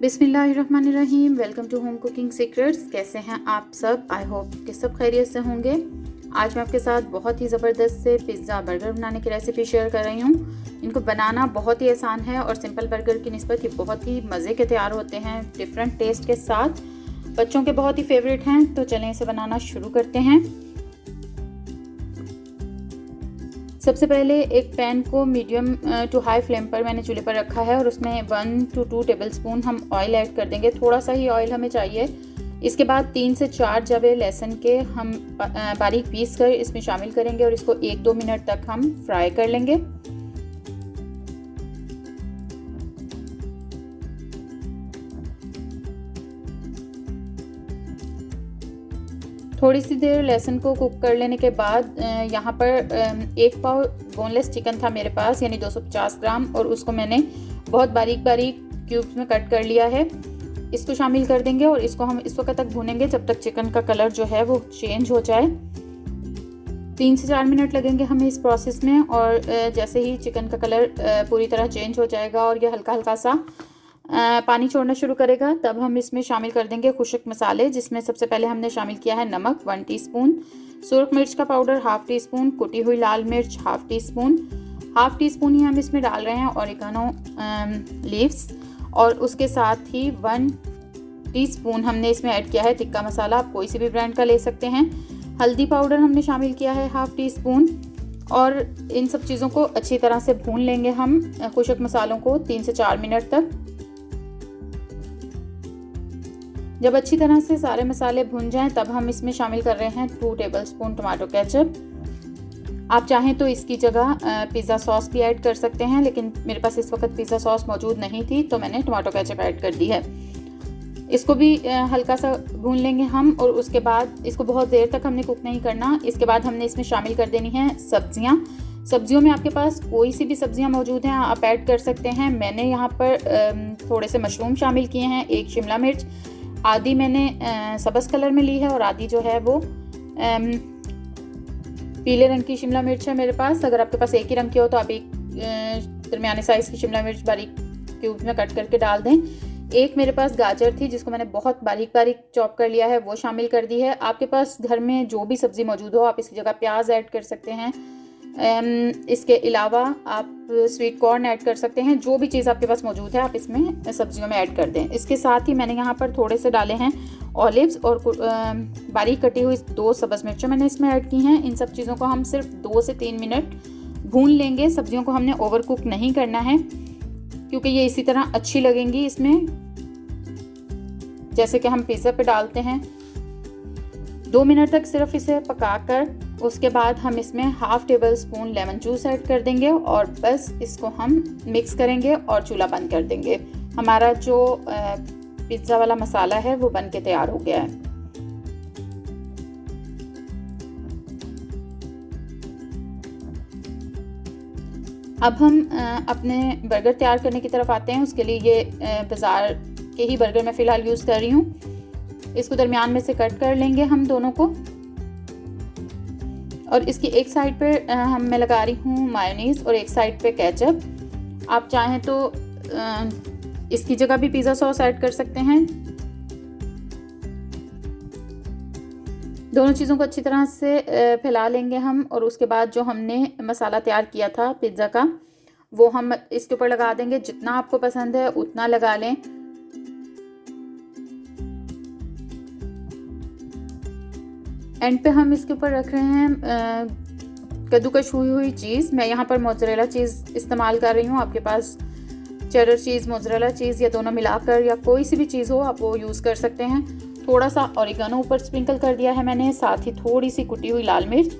बिस्मिल्लाहिर्रहमानिर्रहीम। Welcome to home cooking secrets. कैसे हैं आप सब? आई होप कि सब खैरियत से होंगे। आज मैं आपके साथ बहुत ही ज़बरदस्त से पिज़्ज़ा बर्गर बनाने की रेसिपी शेयर कर रही हूँ। इनको बनाना बहुत ही आसान है और सिंपल बर्गर की निस्बत ये बहुत ही मज़े के तैयार होते हैं, डिफरेंट टेस्ट के साथ। बच्चों के बहुत ही फेवरेट हैं, तो चलें इसे बनाना शुरू करते हैं। सबसे पहले एक पैन को मीडियम टू हाई फ्लेम पर मैंने चूल्हे पर रखा है और उसमें 1 to 2 टेबलस्पून हम ऑयल ऐड कर देंगे। थोड़ा सा ही ऑयल हमें चाहिए। इसके बाद 3 से 4 जवे लहसुन के हम बारीक पीस कर इसमें शामिल करेंगे और इसको 1-2 मिनट तक हम फ्राई कर लेंगे। थोड़ी सी देर लहसुन को कुक कर लेने के बाद यहाँ पर 1 पाव बोनलेस चिकन था मेरे पास, यानी 250 ग्राम, और उसको मैंने बहुत बारीक बारीक क्यूब्स में कट कर लिया है। इसको शामिल कर देंगे और इसको हम इस वक्त तक भूनेंगे जब तक चिकन का कलर जो है वो चेंज हो जाए। 3 से 4 मिनट लगेंगे हमें इस प्रोसेस में, और जैसे ही चिकन का कलर पूरी तरह चेंज हो जाएगा और ये हल्का हल्का सा पानी छोड़ना शुरू करेगा, तब हम इसमें शामिल कर देंगे खुश्क मसाले, जिसमें सबसे पहले हमने शामिल किया है नमक 1 टीस्पून, सुरख मिर्च का पाउडर 1/2 टीस्पून, कुटी हुई लाल मिर्च 1/2 टीस्पून, 1/2 टीस्पून ही हम इसमें डाल रहे हैं ऑरिगेनो लीव्स, और उसके साथ ही 1 टीस्पून हमने इसमें ऐड किया है टिक्का मसाला। आप कोई सी भी ब्रांड का ले सकते हैं। हल्दी पाउडर हमने शामिल किया है 1/2 टीस्पून, और इन सब चीज़ों को अच्छी तरह से भून लेंगे हम खुश्क मसालों को 3 से 4 मिनट तक। जब अच्छी तरह से सारे मसाले भुन जाएं, तब हम इसमें शामिल कर रहे हैं 2 टेबलस्पून टमाटो केचप। आप चाहें तो इसकी जगह पिज़्ज़ा सॉस भी ऐड कर सकते हैं, लेकिन मेरे पास इस वक्त पिज़्ज़ा सॉस मौजूद नहीं थी, तो मैंने टमाटो केचप ऐड कर दी है। इसको भी हल्का सा भून लेंगे हम, और उसके बाद इसको बहुत देर तक हमने कुक नहीं करना। इसके बाद हमने इसमें शामिल कर देनी है सब्जियां। सब्जियों में आपके पास कोई सी भी सब्जियां मौजूद हैं, आप ऐड कर सकते हैं। मैंने यहाँ पर थोड़े से मशरूम शामिल किए हैं, 1 शिमला मिर्च, आधी मैंने सब्ज़ कलर में ली है और आधी जो है वो पीले रंग की शिमला मिर्च है मेरे पास। अगर आपके पास एक ही रंग की हो तो आप एक दरमियाने साइज़ की शिमला मिर्च बारीक क्यूब में कट करके डाल दें। एक मेरे पास गाजर थी जिसको मैंने बहुत बारीक बारीक चॉप कर लिया है, वो शामिल कर दी है। आपके पास घर में जो भी सब्ज़ी मौजूद हो, आप इसकी जगह प्याज ऐड कर सकते हैं। इसके अलावा आप स्वीट कॉर्न ऐड कर सकते हैं। जो भी चीज़ आपके पास मौजूद है आप इसमें सब्जियों में ऐड कर दें। इसके साथ ही मैंने यहाँ पर थोड़े से डाले हैं ऑलिव्स, और बारीक कटी हुई 2 सब्ज़ मिर्चें मैंने इसमें ऐड की हैं। इन सब चीज़ों को हम सिर्फ 2 से 3 मिनट भून लेंगे। सब्जियों को हमने ओवर कुक नहीं करना है, क्योंकि ये इसी तरह अच्छी लगेंगी इसमें, जैसे कि हम पिज़्ज़ा पे डालते हैं। 2 मिनट तक सिर्फ इसे पकाकर उसके बाद हम इसमें 1/2 टेबलस्पून लेमन जूस ऐड कर देंगे, और बस इसको हम मिक्स करेंगे और चूल्हा बंद कर देंगे। हमारा जो पिज़्ज़ा वाला मसाला है वो बन के तैयार हो गया है। अब हम अपने बर्गर तैयार करने की तरफ आते हैं। उसके लिए ये बाज़ार के ही बर्गर मैं फ़िलहाल यूज़ कर रही हूँ। इसको दरमियान में से कट कर लेंगे हम दोनों को, और इसकी एक साइड पे मैं लगा रही हूँ मायोनीज़ और एक साइड पे केचप। आप चाहें तो इसकी जगह भी पिज़्ज़ा सॉस ऐड कर सकते हैं। दोनों चीज़ों को अच्छी तरह से फैला लेंगे हम, और उसके बाद जो हमने मसाला तैयार किया था पिज़्ज़ा का, वो हम इसके ऊपर लगा देंगे। जितना आपको पसंद है उतना लगा लें। एंड पे हम इसके ऊपर रख रहे हैं कद्दूकश हुई हुई चीज़। मैं यहाँ पर मोज़रेला चीज़ इस्तेमाल कर रही हूँ। आपके पास चेडर चीज़, मोज़रेला चीज़ या दोनों मिलाकर या कोई सी भी चीज़ हो आप वो यूज़ कर सकते हैं। थोड़ा सा ऑरिगेनो ऊपर स्प्रिंकल कर दिया है मैंने, साथ ही थोड़ी सी कुटी हुई लाल मिर्च।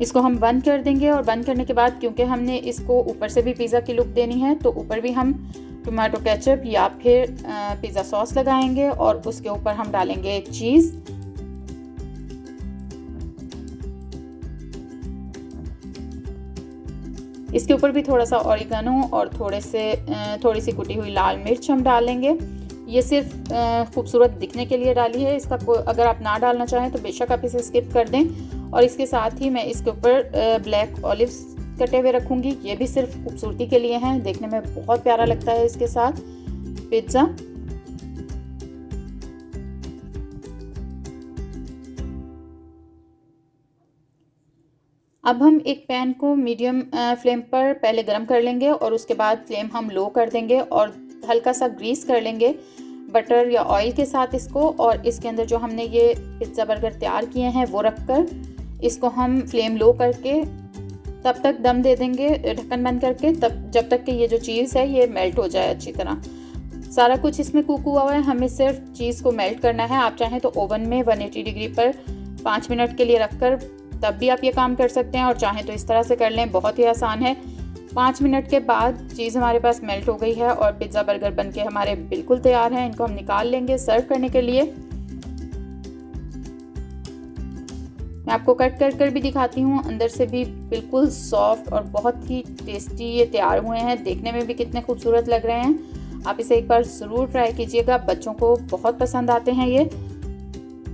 इसको हम बंद कर देंगे, और बंद करने के बाद क्योंकि हमने इसको ऊपर से भी पिज़्ज़ा की लुक देनी है, तो ऊपर भी हम टोमेटो केचप या फिर पिज़्ज़ा सॉस लगाएंगे, और उसके ऊपर हम डालेंगे चीज़। इसके ऊपर भी थोड़ा सा ऑरिगेनो और थोड़ी सी कुटी हुई लाल मिर्च हम डालेंगे। ये सिर्फ खूबसूरत दिखने के लिए डाली है। इसका अगर आप ना डालना चाहें तो बेशक आप इसे स्किप कर दें। और इसके साथ ही मैं इसके ऊपर ब्लैक ऑलिव्स कटे हुए रखूँगी। ये भी सिर्फ खूबसूरती के लिए हैं, देखने में बहुत प्यारा लगता है इसके साथ पिज़्ज़ा। अब हम एक पैन को मीडियम फ्लेम पर पहले गरम कर लेंगे और उसके बाद फ्लेम हम लो कर देंगे और हल्का सा ग्रीस कर लेंगे बटर या ऑयल के साथ इसको। और इसके अंदर जो हमने ये पिज़्ज़ा बर्गर तैयार किए हैं वो रखकर इसको हम फ्लेम लो करके तब तक दम दे देंगे, ढक्कन बंद करके, तब जब तक कि ये जो चीज़ है ये मेल्ट हो जाए अच्छी तरह। सारा कुछ इसमें कुक हुआ हुआ है, हमें सिर्फ चीज़ को मेल्ट करना है। आप चाहें तो ओवन में 180 डिग्री पर 5 मिनट के लिए रखकर तब भी आप ये काम कर सकते हैं और चाहें तो इस तरह से कर लें, बहुत ही आसान है। 5 मिनट के बाद चीज़ हमारे पास मेल्ट हो गई है और पिज़्ज़ा बर्गर बनके हमारे बिल्कुल तैयार हैं। इनको हम निकाल लेंगे सर्व करने के लिए। मैं आपको कट कर भी दिखाती हूँ, अंदर से भी बिल्कुल सॉफ्ट और बहुत ही टेस्टी ये तैयार हुए हैं। देखने में भी कितने खूबसूरत लग रहे हैं। आप इसे एक बार ज़रूर ट्राई कीजिएगा, बच्चों को बहुत पसंद आते हैं ये।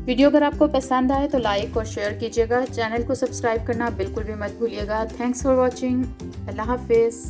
वीडियो अगर आपको पसंद आए तो लाइक और शेयर कीजिएगा। चैनल को सब्सक्राइब करना बिल्कुल भी मत भूलिएगा। Thanks for watching. अल्लाह हाफिज़।